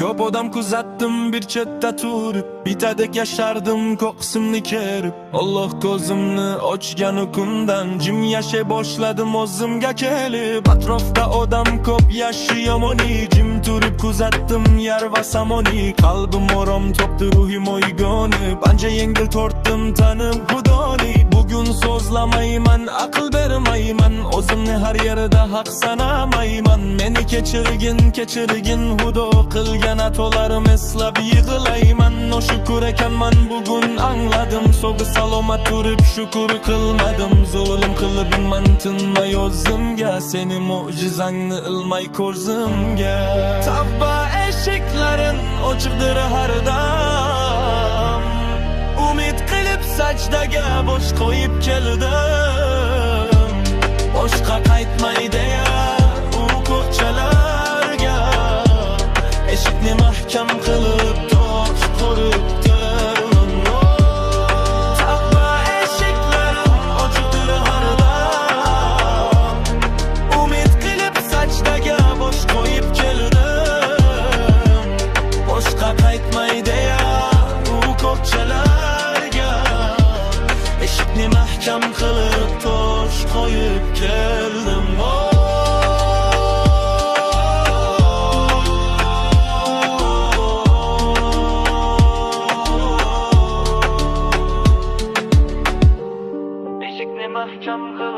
Köp odam kuzatdım bir chetda turib, bitadek yaşardım ko'qsimni kerib. Allah ko'zimni ochgan kundan jim yashay boshladim o'zimga kelib. Atrofda odam ko'p yashi yomoni, jim turib kuzatdim yar va samoni. Qalbim orom topdi, ruhim o'yg'onib, ancha yengil tortdim tanib xudoni. Bugun so'zlamayman, aql bermayman, o'zimni har yerda haq sanamayman. Meni kechirgin xudo, qilgan xatolarim eslab yig'layman. Noshukr ekanman bugun angladim, sog'i salomat turib shukr qilmadim. Zulm qilibman tinmay o'zimga, seni mo'jizangni ilmay ko'zimga. Tavba eshiklarin ochiqdir har dam, umid qilib sajdaga bosh qo'yib keldim. Boshqa qaytmay deya u ko'chalarga, eshikni mahkam qilib tosh qo'rib keldim. Tavba eshiklarim ochiqdir har dam, umid qilib sajdaga bosh qo'yib keldim. Boshqa qaytmay deya u ko'chalarga, eshikni mahkam qilib tosh qo'yib keldim. Eshikni mahkam qilib